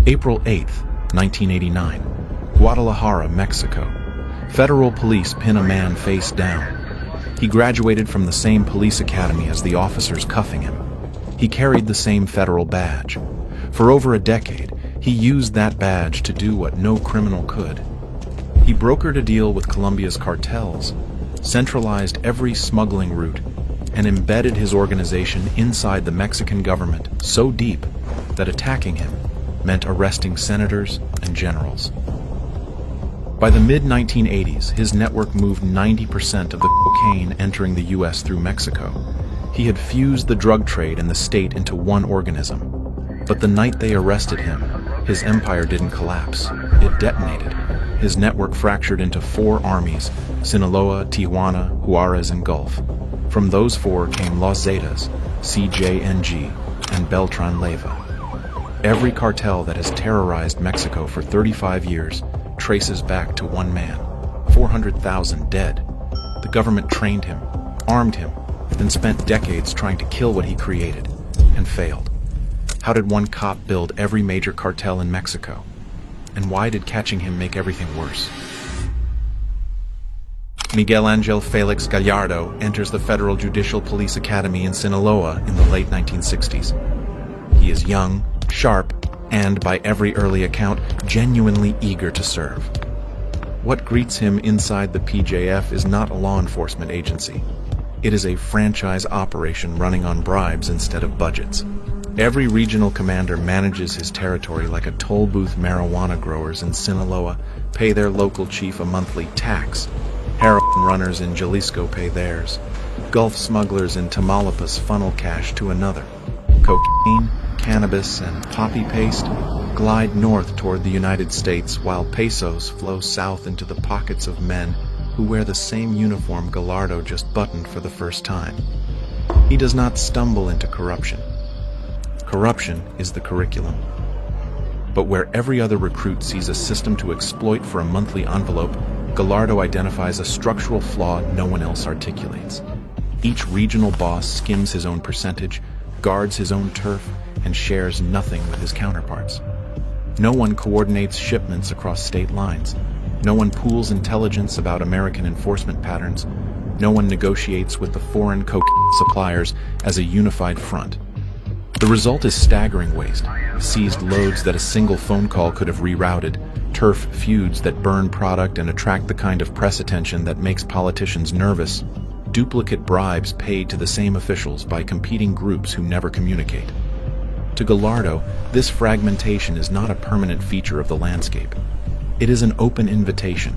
April 8, 1989, Guadalajara, Mexico. Federal police pin a man face down. He graduated from the same police academy as the officers cuffing him. He carried the same federal badge. For over a decade, he used that badge to do what no criminal could. He brokered a deal with Colombia's cartels, centralized every smuggling route, and embedded his organization inside the Mexican government so deep that attacking him meant arresting senators and generals. By the mid-1980s, his network moved 90% of the cocaine entering the U.S. through Mexico. He had fused the drug trade and the state into one organism. But the night they arrested him, his empire didn't collapse. It detonated. His network fractured into 4 armies: Sinaloa, Tijuana, Juarez, and Gulf. From those 4 came Los Zetas, CJNG, and Beltran Leyva. Every cartel that has terrorized Mexico for 35 years traces back to one man. 400,000 dead. The government trained him, armed him, then spent decades trying to kill what he created, and failed. How did one cop build every major cartel in Mexico? And why did catching him make everything worse? Miguel Ángel Félix Gallardo enters the Federal Judicial Police Academy in Sinaloa in the late 1960s. He is young, sharp, and, by every early account, genuinely eager to serve. What greets him inside the PJF is not a law enforcement agency. It is a franchise operation running on bribes instead of budgets. Every regional commander manages his territory like a toll booth. Marijuana growers in Sinaloa pay their local chief a monthly tax. Heroin runners in Jalisco pay theirs. Gulf smugglers in Tamaulipas funnel cash to another. Cocaine, cannabis, and poppy paste glide north toward the United States, while pesos flow south into the pockets of men who wear the same uniform Gallardo just buttoned for the first time. He does not stumble into corruption. Corruption is the curriculum. But where every other recruit sees a system to exploit for a monthly envelope, Gallardo identifies a structural flaw no one else articulates. Each regional boss skims his own percentage, guards his own turf, and shares nothing with his counterparts. No one coordinates shipments across state lines. No one pools intelligence about American enforcement patterns. No one negotiates with the foreign cocaine suppliers as a unified front. The result is staggering waste: seized loads that a single phone call could have rerouted, turf feuds that burn product and attract the kind of press attention that makes politicians nervous, duplicate bribes paid to the same officials by competing groups who never communicate. To Gallardo, this fragmentation is not a permanent feature of the landscape. It is an open invitation.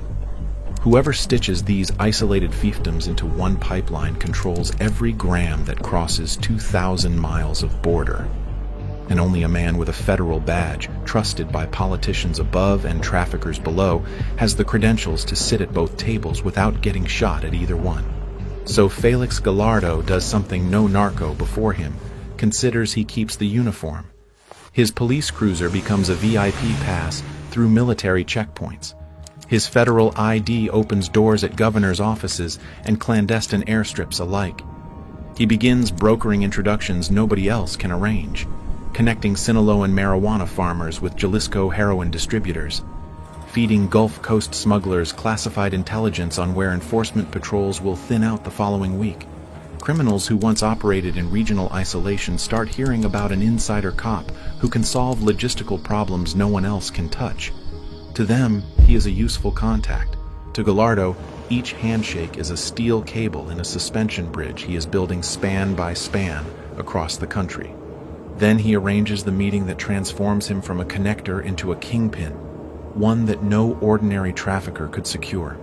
Whoever stitches these isolated fiefdoms into one pipeline controls every gram that crosses 2,000 miles of border. And only a man with a federal badge, trusted by politicians above and traffickers below, has the credentials to sit at both tables without getting shot at either one. So Félix Gallardo does something no narco before him, considers he keeps the uniform. His police cruiser becomes a VIP pass through military checkpoints. His federal ID opens doors at governors' offices and clandestine airstrips alike. He begins brokering introductions nobody else can arrange, connecting Sinaloan marijuana farmers with Jalisco heroin distributors, feeding Gulf Coast smugglers classified intelligence on where enforcement patrols will thin out the following week. Criminals who once operated in regional isolation start hearing about an insider cop who can solve logistical problems no one else can touch. To them, he is a useful contact. To Gallardo, each handshake is a steel cable in a suspension bridge he is building span by span across the country. Then he arranges the meeting that transforms him from a connector into a kingpin, one that no ordinary trafficker could secure.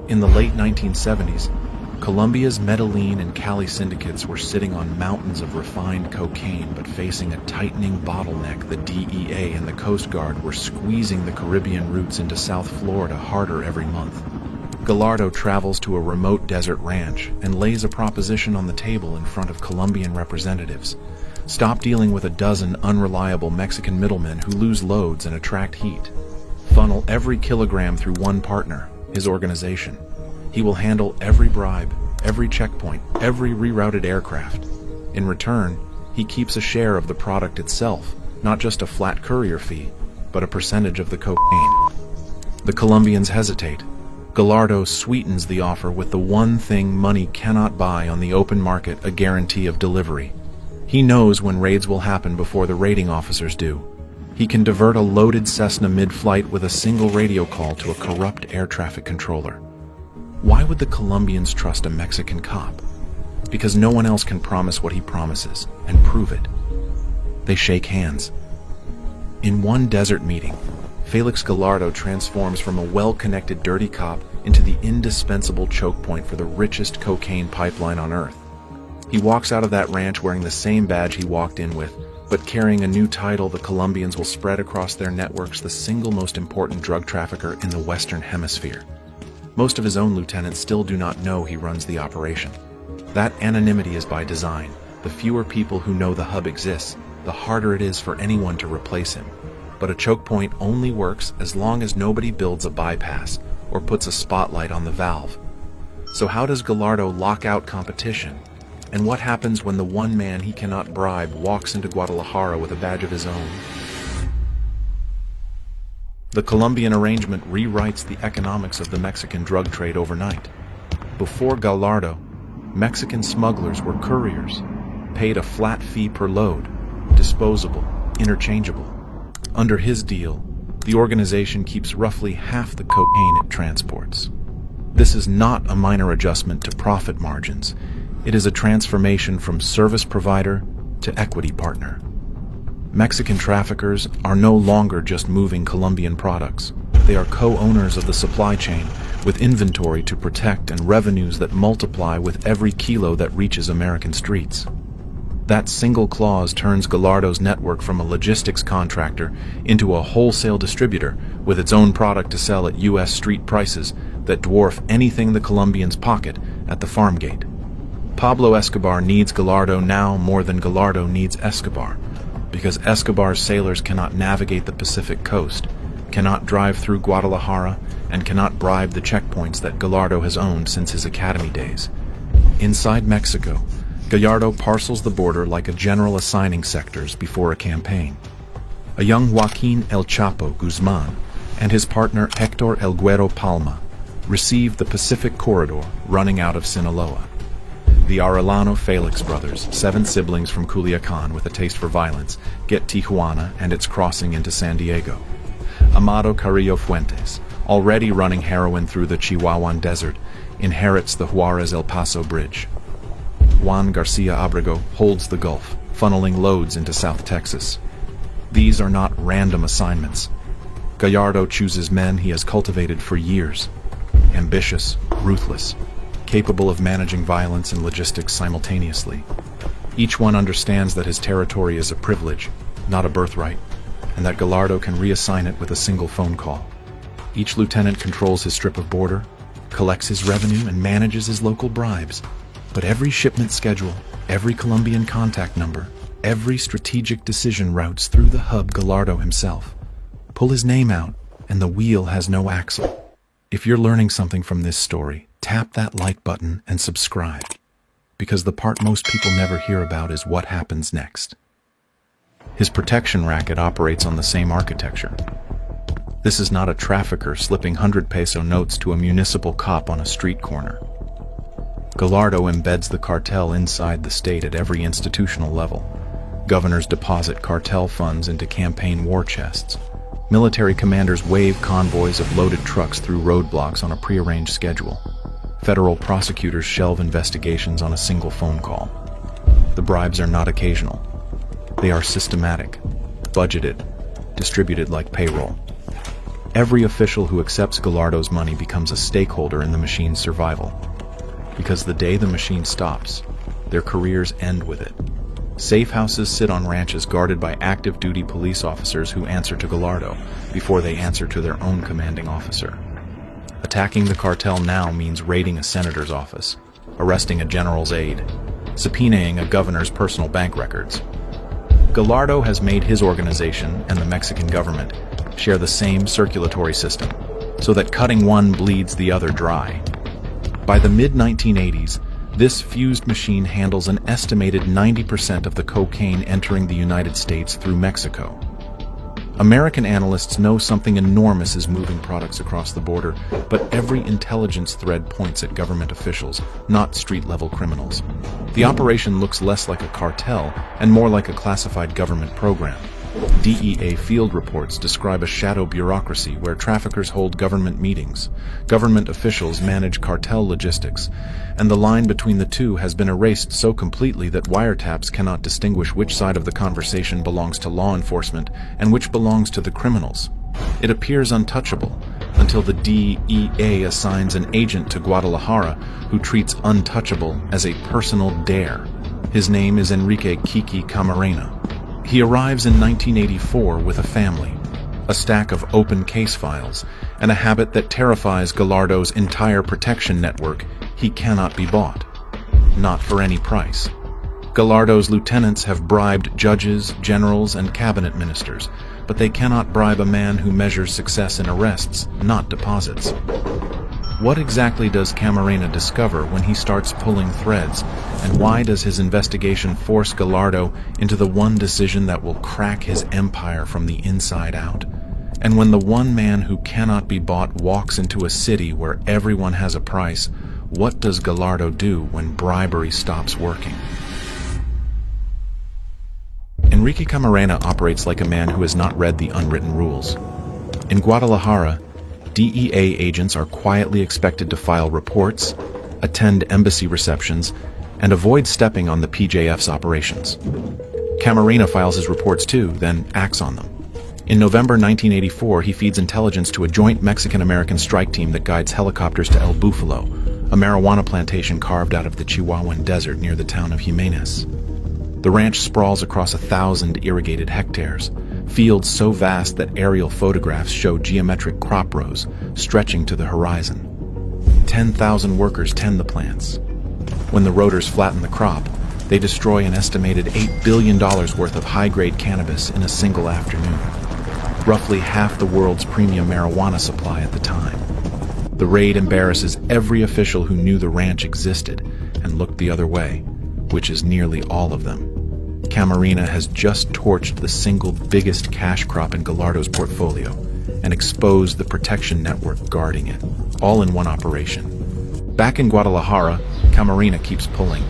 In the late 1970s, Colombia's Medellin and Cali syndicates were sitting on mountains of refined cocaine but facing a tightening bottleneck. The DEA and the Coast Guard were squeezing the Caribbean routes into South Florida harder every month. Gallardo travels to a remote desert ranch and lays a proposition on the table in front of Colombian representatives. Stop dealing with a dozen unreliable Mexican middlemen who lose loads and attract heat. Funnel every kilogram through one partner, his organization. He will handle every bribe, every checkpoint, every rerouted aircraft. In return, he keeps a share of the product itself, not just a flat courier fee, but a percentage of the cocaine. The Colombians hesitate. Gallardo sweetens the offer with the one thing money cannot buy on the open market, a guarantee of delivery. He knows when raids will happen before the raiding officers do. He can divert a loaded Cessna mid-flight with a single radio call to a corrupt air traffic controller. Why would the Colombians trust a Mexican cop? Because no one else can promise what he promises, and prove it. They shake hands. In one desert meeting, Félix Gallardo transforms from a well-connected dirty cop into the indispensable choke point for the richest cocaine pipeline on Earth. He walks out of that ranch wearing the same badge he walked in with, but carrying a new title the Colombians will spread across their networks, the single most important drug trafficker in the Western Hemisphere. Most of his own lieutenants still do not know he runs the operation. That anonymity is by design. The fewer people who know the hub exists, the harder it is for anyone to replace him. But a choke point only works as long as nobody builds a bypass or puts a spotlight on the valve. So how does Gallardo lock out competition? And what happens when the one man he cannot bribe walks into Guadalajara with a badge of his own? The Colombian arrangement rewrites the economics of the Mexican drug trade overnight. Before Gallardo, Mexican smugglers were couriers, paid a flat fee per load, disposable, interchangeable. Under his deal, the organization keeps roughly half the cocaine it transports. This is not a minor adjustment to profit margins. It is a transformation from service provider to equity partner. Mexican traffickers are no longer just moving Colombian products. They are co-owners of the supply chain, with inventory to protect and revenues that multiply with every kilo that reaches American streets. That single clause turns Gallardo's network from a logistics contractor into a wholesale distributor with its own product to sell at U.S. street prices that dwarf anything the Colombians pocket at the farm gate. Pablo Escobar needs Gallardo now more than Gallardo needs Escobar, because Escobar's sailors cannot navigate the Pacific coast, cannot drive through Guadalajara, and cannot bribe the checkpoints that Gallardo has owned since his academy days. Inside Mexico, Gallardo parcels the border like a general assigning sectors before a campaign. A young Joaquin El Chapo Guzman and his partner Hector El Güero Palma receive the Pacific corridor running out of Sinaloa. The Arellano Félix brothers, 7 siblings from Culiacan with a taste for violence, get Tijuana and its crossing into San Diego. Amado Carrillo Fuentes, already running heroin through the Chihuahuan desert, inherits the Juarez-El Paso Bridge. Juan Garcia Abrego holds the Gulf, funneling loads into South Texas. These are not random assignments. Gallardo chooses men he has cultivated for years. Ambitious, ruthless, capable of managing violence and logistics simultaneously. Each one understands that his territory is a privilege, not a birthright, and that Gallardo can reassign it with a single phone call. Each lieutenant controls his strip of border, collects his revenue, and manages his local bribes. But every shipment schedule, every Colombian contact number, every strategic decision routes through the hub Gallardo himself. Pull his name out, and the wheel has no axle. If you're learning something from this story, tap that like button and subscribe. Because the part most people never hear about is what happens next. His protection racket operates on the same architecture. This is not a trafficker slipping 100-peso notes to a municipal cop on a street corner. Gallardo embeds the cartel inside the state at every institutional level. Governors deposit cartel funds into campaign war chests. Military commanders wave convoys of loaded trucks through roadblocks on a prearranged schedule. Federal prosecutors shelve investigations on a single phone call. The bribes are not occasional. They are systematic, budgeted, distributed like payroll. Every official who accepts Gallardo's money becomes a stakeholder in the machine's survival. Because the day the machine stops, their careers end with it. Safe houses sit on ranches guarded by active duty police officers who answer to Gallardo before they answer to their own commanding officer. Attacking the cartel now means raiding a senator's office, arresting a general's aide, subpoenaing a governor's personal bank records. Gallardo has made his organization and the Mexican government share the same circulatory system, so that cutting one bleeds the other dry. By the mid-1980s, This fused machine handles an estimated 90% of the cocaine entering the United States through Mexico. American analysts know something enormous is moving products across the border, but every intelligence thread points at government officials, not street-level criminals. The operation looks less like a cartel and more like a classified government program. DEA field reports describe a shadow bureaucracy where traffickers hold government meetings, government officials manage cartel logistics, and the line between the two has been erased so completely that wiretaps cannot distinguish which side of the conversation belongs to law enforcement and which belongs to the criminals. It appears untouchable until the DEA assigns an agent to Guadalajara who treats untouchable as a personal dare. His name is Enrique "Kiki" Camarena. He arrives in 1984 with a family, a stack of open case files, and a habit that terrifies Gallardo's entire protection network. He cannot be bought. Not for any price. Gallardo's lieutenants have bribed judges, generals, and cabinet ministers, but they cannot bribe a man who measures success in arrests, not deposits. What exactly does Camarena discover when he starts pulling threads, and why does his investigation force Gallardo into the one decision that will crack his empire from the inside out? And when the one man who cannot be bought walks into a city where everyone has a price, what does Gallardo do when bribery stops working? Enrique Camarena operates like a man who has not read the unwritten rules. In Guadalajara, DEA agents are quietly expected to file reports, attend embassy receptions, and avoid stepping on the PJF's operations. Camarena files his reports too, then acts on them. In November 1984, he feeds intelligence to a joint Mexican-American strike team that guides helicopters to El Búfalo, a marijuana plantation carved out of the Chihuahuan desert near the town of Jimenez. The ranch sprawls across 1,000 irrigated hectares, fields so vast that aerial photographs show geometric crop rows stretching to the horizon. 10,000 workers tend the plants. When the rotors flatten the crop, they destroy an estimated $8 billion worth of high-grade cannabis in a single afternoon, roughly half the world's premium marijuana supply at the time. The raid embarrasses every official who knew the ranch existed and looked the other way, which is nearly all of them. Camarena has just torched the single biggest cash crop in Gallardo's portfolio and exposed the protection network guarding it, all in one operation. Back in Guadalajara, Camarena keeps pulling.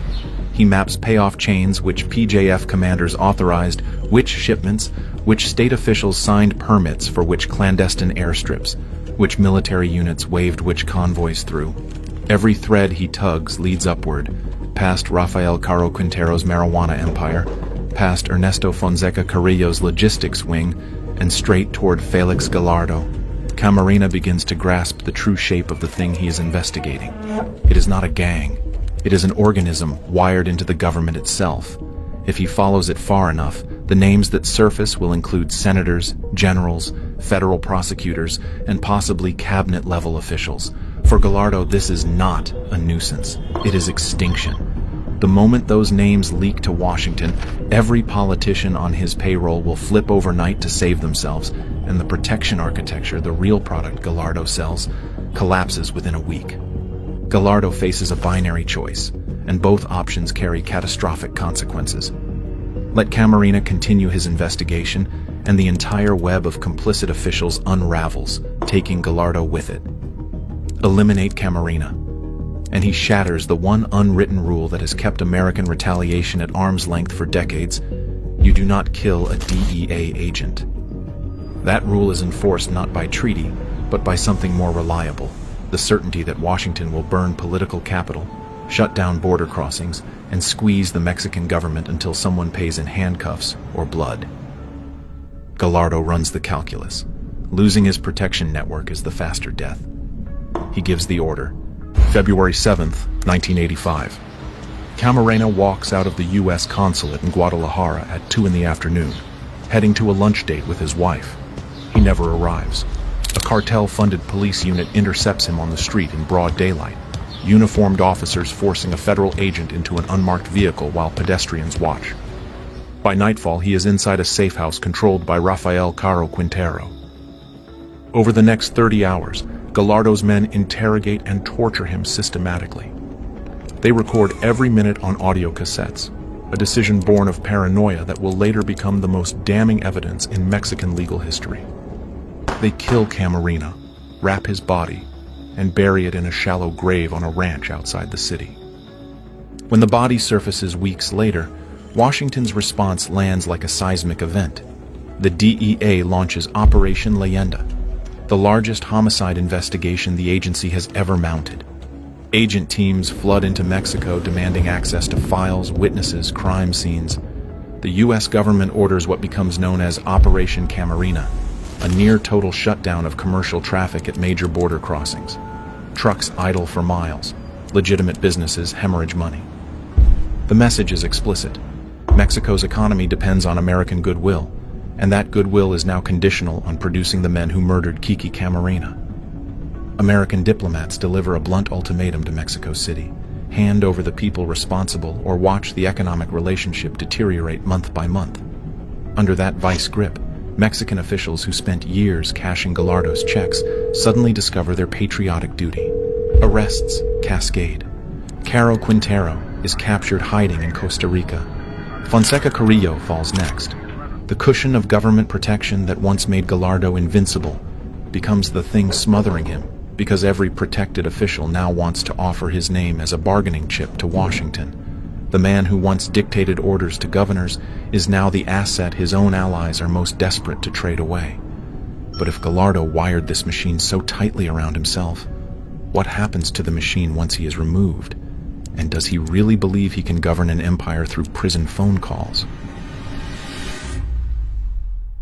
He maps payoff chains, which PJF commanders authorized, which shipments, which state officials signed permits for which clandestine airstrips, which military units waved which convoys through. Every thread he tugs leads upward, past Rafael Caro Quintero's marijuana empire, past Ernesto Fonseca Carrillo's logistics wing, and straight toward Felix Gallardo. Camarena begins to grasp the true shape of the thing he is investigating. It is not a gang. It is an organism wired into the government itself. If he follows it far enough, the names that surface will include senators, generals, federal prosecutors, and possibly cabinet-level officials. For Gallardo, this is not a nuisance. It is extinction. The moment those names leak to Washington, every politician on his payroll will flip overnight to save themselves, and the protection architecture, the real product Gallardo sells, collapses within a week. Gallardo faces a binary choice, and both options carry catastrophic consequences. Let Camarena continue his investigation, and the entire web of complicit officials unravels, taking Gallardo with it. Eliminate Camarena, and he shatters the one unwritten rule that has kept American retaliation at arm's length for decades: you do not kill a DEA agent. That rule is enforced not by treaty, but by something more reliable: the certainty that Washington will burn political capital, shut down border crossings, and squeeze the Mexican government until someone pays in handcuffs or blood. Gallardo runs the calculus. Losing his protection network is the faster death. He gives the order. February 7th, 1985. Camarena walks out of the U.S. consulate in Guadalajara at 2 in the afternoon, heading to a lunch date with his wife. He never arrives. A cartel-funded police unit intercepts him on the street in broad daylight, uniformed officers forcing a federal agent into an unmarked vehicle while pedestrians watch. By nightfall, he is inside a safe house controlled by Rafael Caro Quintero. Over the next 30 hours, Gallardo's men interrogate and torture him systematically. They record every minute on audio cassettes, a decision born of paranoia that will later become the most damning evidence in Mexican legal history. They kill Camarena, wrap his body, and bury it in a shallow grave on a ranch outside the city. When the body surfaces weeks later, Washington's response lands like a seismic event. The DEA launches Operation Leyenda, the largest homicide investigation the agency has ever mounted. Agent teams flood into Mexico demanding access to files, witnesses, crime scenes. The U.S. government orders what becomes known as Operation Camarena, a near-total shutdown of commercial traffic at major border crossings. Trucks idle for miles. Legitimate businesses hemorrhage money. The message is explicit. Mexico's economy depends on American goodwill, and that goodwill is now conditional on producing the men who murdered Kiki Camarena. American diplomats deliver a blunt ultimatum to Mexico City: hand over the people responsible or watch the economic relationship deteriorate month by month. Under that vice grip, Mexican officials who spent years cashing Gallardo's checks suddenly discover their patriotic duty. Arrests cascade. Caro Quintero is captured hiding in Costa Rica. Fonseca Carrillo falls next. The cushion of government protection that once made Gallardo invincible becomes the thing smothering him, because every protected official now wants to offer his name as a bargaining chip to Washington. The man who once dictated orders to governors is now the asset his own allies are most desperate to trade away. But if Gallardo wired this machine so tightly around himself, what happens to the machine once he is removed? And does he really believe he can govern an empire through prison phone calls?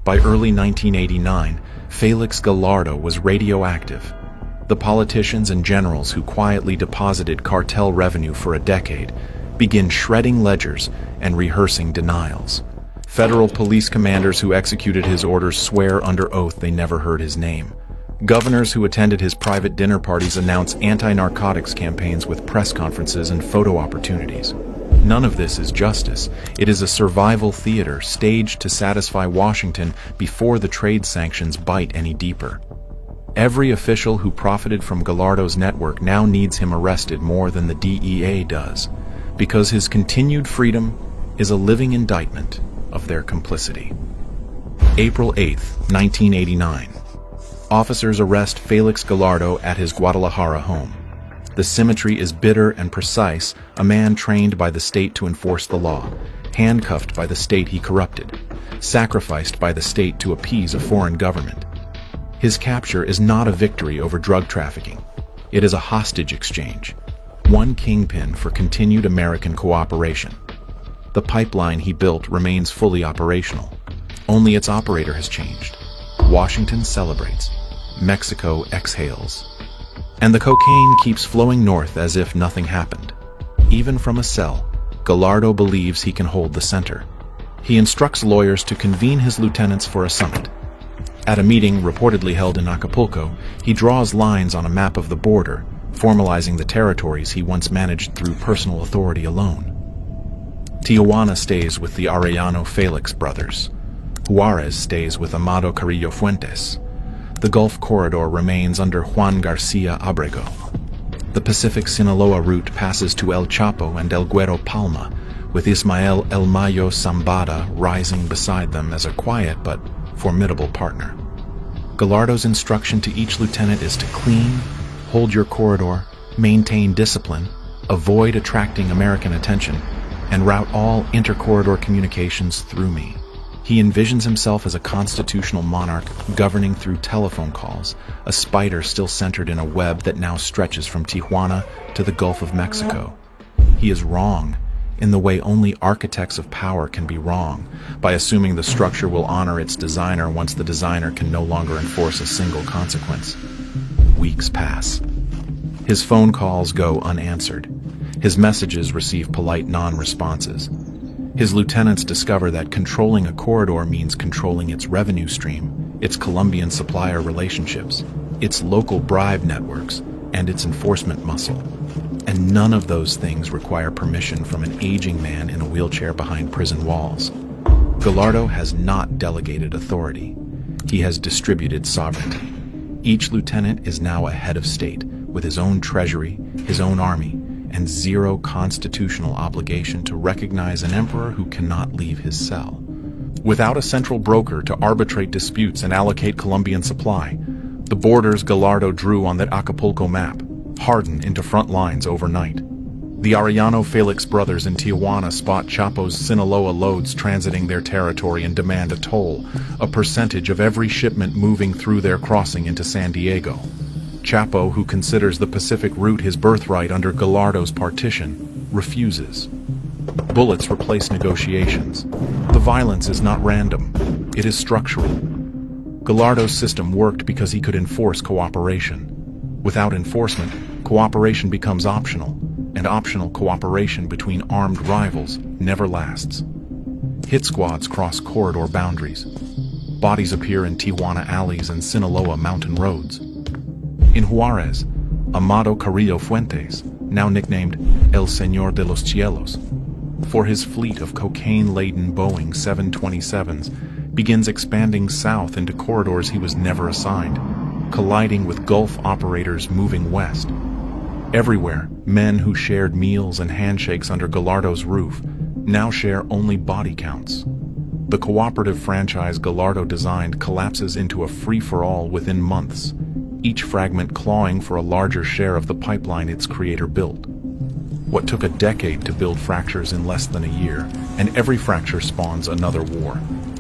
By early 1989, Félix Gallardo was radioactive. The politicians and generals who quietly deposited cartel revenue for a decade begin shredding ledgers and rehearsing denials. Federal police commanders who executed his orders swear under oath they never heard his name. Governors who attended his private dinner parties announce anti-narcotics campaigns with press conferences and photo opportunities. None of this is justice. It is a survival theater staged to satisfy Washington before the trade sanctions bite any deeper. Every official who profited from Gallardo's network now needs him arrested more than the DEA does, because his continued freedom is a living indictment of their complicity. April 8, 1989. Officers arrest Félix Gallardo at his Guadalajara home. The symmetry is bitter and precise: a man trained by the state to enforce the law, handcuffed by the state he corrupted, sacrificed by the state to appease a foreign government. His capture is not a victory over drug trafficking. It is a hostage exchange, one kingpin for continued American cooperation. The pipeline he built remains fully operational. Only its operator has changed. Washington celebrates. Mexico exhales. And the cocaine keeps flowing north as if nothing happened. Even from a cell, Gallardo believes he can hold the center. He instructs lawyers to convene his lieutenants for a summit. At a meeting reportedly held in Acapulco, he draws lines on a map of the border, formalizing the territories he once managed through personal authority alone. Tijuana stays with the Arellano Félix brothers. Juarez stays with Amado Carrillo Fuentes. The Gulf Corridor remains under Juan Garcia Abrego. The Pacific Sinaloa route passes to El Chapo and El Güero Palma, with Ismael El Mayo Zambada rising beside them as a quiet but formidable partner. Gallardo's instruction to each lieutenant is to clean, hold your corridor, maintain discipline, avoid attracting American attention, and route all inter-corridor communications through me. He envisions himself as a constitutional monarch governing through telephone calls, a spider still centered in a web that now stretches from Tijuana to the Gulf of Mexico. He is wrong in the way only architects of power can be wrong, by assuming the structure will honor its designer once the designer can no longer enforce a single consequence. Weeks pass. His phone calls go unanswered. His messages receive polite non-responses. His lieutenants discover that controlling a corridor means controlling its revenue stream, its Colombian supplier relationships, its local bribe networks, and its enforcement muscle. And none of those things require permission from an aging man in a wheelchair behind prison walls. Gallardo has not delegated authority. He has distributed sovereignty. Each lieutenant is now a head of state, with his own treasury, his own army, and zero constitutional obligation to recognize an emperor who cannot leave his cell. Without a central broker to arbitrate disputes and allocate Colombian supply, the borders Gallardo drew on that Acapulco map harden into front lines overnight. The Arellano Félix brothers in Tijuana spot Chapo's Sinaloa loads transiting their territory and demand a toll, a percentage of every shipment moving through their crossing into San Diego. Chapo, who considers the Pacific route his birthright under Gallardo's partition, refuses. Bullets replace negotiations. The violence is not random, it is structural. Gallardo's system worked because he could enforce cooperation. Without enforcement, cooperation becomes optional, and optional cooperation between armed rivals never lasts. Hit squads cross corridor boundaries. Bodies appear in Tijuana alleys and Sinaloa mountain roads. In Juarez, Amado Carrillo Fuentes, now nicknamed El Señor de los Cielos, for his fleet of cocaine-laden Boeing 727s, begins expanding south into corridors he was never assigned, colliding with Gulf operators moving west. Everywhere, men who shared meals and handshakes under Gallardo's roof now share only body counts. The cooperative franchise Gallardo designed collapses into a free-for-all within months, each fragment clawing for a larger share of the pipeline its creator built. What took a decade to build fractures in less than a year, and every fracture spawns another war.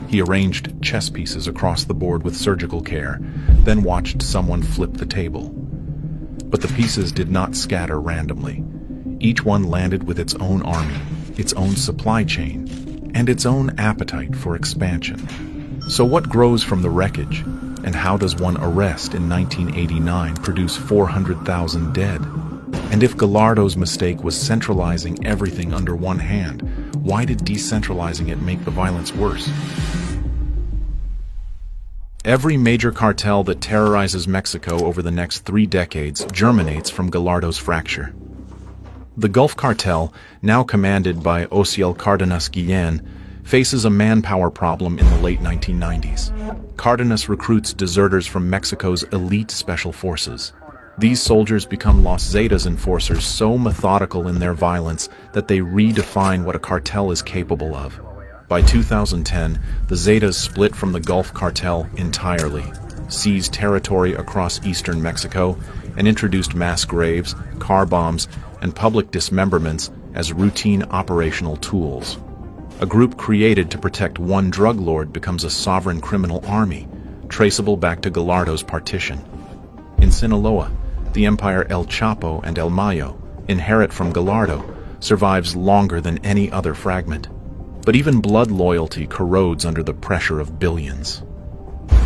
He arranged chess pieces across the board with surgical care, then watched someone flip the table. But the pieces did not scatter randomly. Each one landed with its own army, its own supply chain, and its own appetite for expansion. So what grows from the wreckage, and how does one arrest in 1989 produce 400,000 dead? And if Gallardo's mistake was centralizing everything under one hand, why did decentralizing it make the violence worse? Every major cartel that terrorizes Mexico over the next 3 decades germinates from Gallardo's fracture. The Gulf Cartel, now commanded by Ociel Cardenas Guillen, faces a manpower problem in the late 1990s. Cardenas recruits deserters from Mexico's elite special forces. These soldiers become Los Zetas enforcers so methodical in their violence that they redefine what a cartel is capable of. By 2010, the Zetas split from the Gulf Cartel entirely, seized territory across eastern Mexico, and introduced mass graves, car bombs, and public dismemberments as routine operational tools. A group created to protect one drug lord becomes a sovereign criminal army, traceable back to Gallardo's partition. In Sinaloa, the empire El Chapo and El Mayo, inherit from Gallardo, survives longer than any other fragment. But even blood loyalty corrodes under the pressure of billions.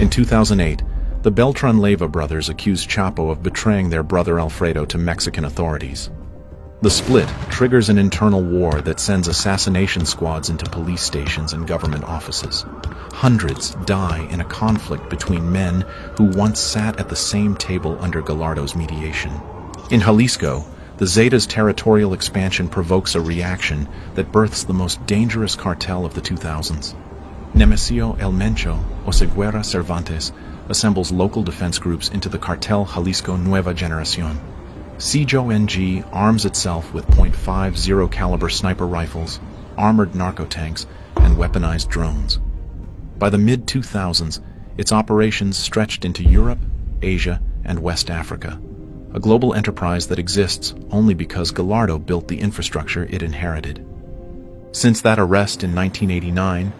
In 2008, the Beltran-Leyva brothers accused Chapo of betraying their brother Alfredo to Mexican authorities. The split triggers an internal war that sends assassination squads into police stations and government offices. Hundreds die in a conflict between men who once sat at the same table under Gallardo's mediation. In Jalisco, the Zetas' territorial expansion provokes a reaction that births the most dangerous cartel of the 2000s. Nemesio El Mencho, Oseguera Cervantes, assembles local defense groups into the cartel Jalisco Nueva Generación. CJONG arms itself with .50 caliber sniper rifles, armored narco-tanks, and weaponized drones. By the mid-2000s, its operations stretched into Europe, Asia, and West Africa, a global enterprise that exists only because Gallardo built the infrastructure it inherited. Since that arrest in 1989,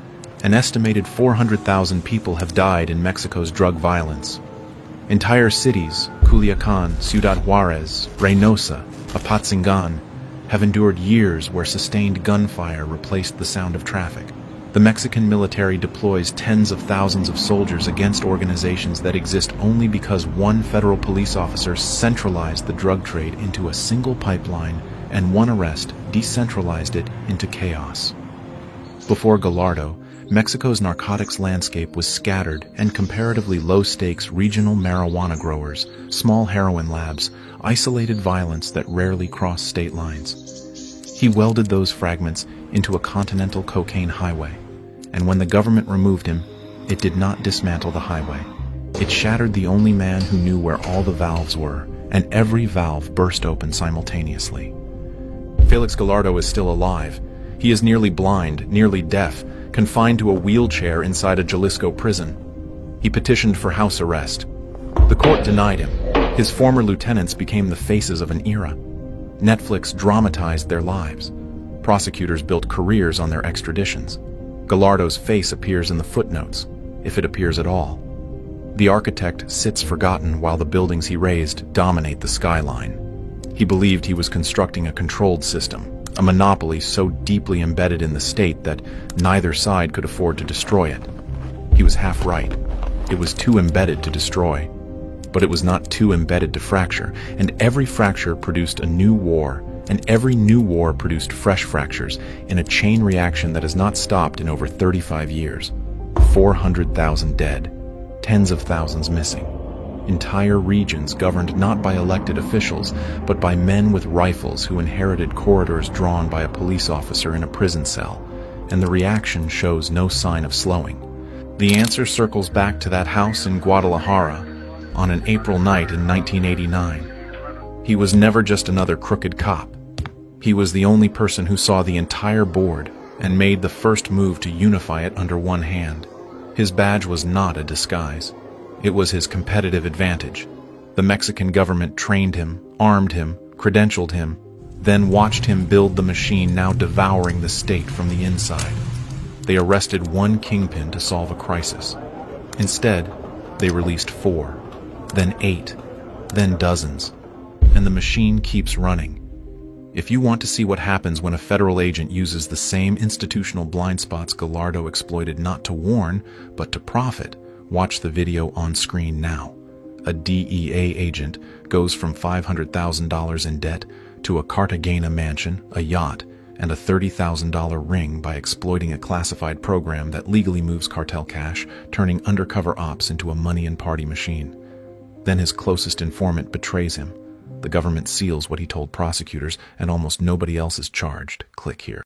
an estimated 400,000 people have died in Mexico's drug violence. Entire cities, Culiacan, Ciudad Juarez, Reynosa, Apatzingan, have endured years where sustained gunfire replaced the sound of traffic. The Mexican military deploys tens of thousands of soldiers against organizations that exist only because one federal police officer centralized the drug trade into a single pipeline and one arrest decentralized it into chaos. Before Gallardo, Mexico's narcotics landscape was scattered and comparatively low-stakes regional marijuana growers, small heroin labs, isolated violence that rarely crossed state lines. He welded those fragments into a continental cocaine highway, and when the government removed him, it did not dismantle the highway. It shattered the only man who knew where all the valves were, and every valve burst open simultaneously. Félix Gallardo is still alive. He is nearly blind, nearly deaf, confined to a wheelchair inside a Jalisco prison. He petitioned for house arrest. The court denied him. His former lieutenants became the faces of an era. Netflix dramatized their lives. Prosecutors built careers on their extraditions. Gallardo's face appears in the footnotes, if it appears at all. The architect sits forgotten while the buildings he raised dominate the skyline. He believed he was constructing a controlled system, a monopoly so deeply embedded in the state that neither side could afford to destroy it. He was half right. It was too embedded to destroy. But it was not too embedded to fracture, and every fracture produced a new war, and every new war produced fresh fractures in a chain reaction that has not stopped in over 35 years. 400,000 dead, tens of thousands missing. Entire regions governed not by elected officials, but by men with rifles who inherited corridors drawn by a police officer in a prison cell, and the reaction shows no sign of slowing. The answer circles back to that house in Guadalajara on an April night in 1989. He was never just another crooked cop. He was the only person who saw the entire board and made the first move to unify it under one hand. His badge was not a disguise. It was his competitive advantage. The Mexican government trained him, armed him, credentialed him, then watched him build the machine now devouring the state from the inside. They arrested one kingpin to solve a crisis. Instead, they released 4, then 8, then dozens, and the machine keeps running. If you want to see what happens when a federal agent uses the same institutional blind spots Gallardo exploited not to warn, but to profit, watch the video on screen now. A DEA agent goes from $500,000 in debt to a Cartagena mansion, a yacht, and a $30,000 ring by exploiting a classified program that legally moves cartel cash, turning undercover ops into a money and party machine. Then his closest informant betrays him. The government seals what he told prosecutors, and almost nobody else is charged. Click here.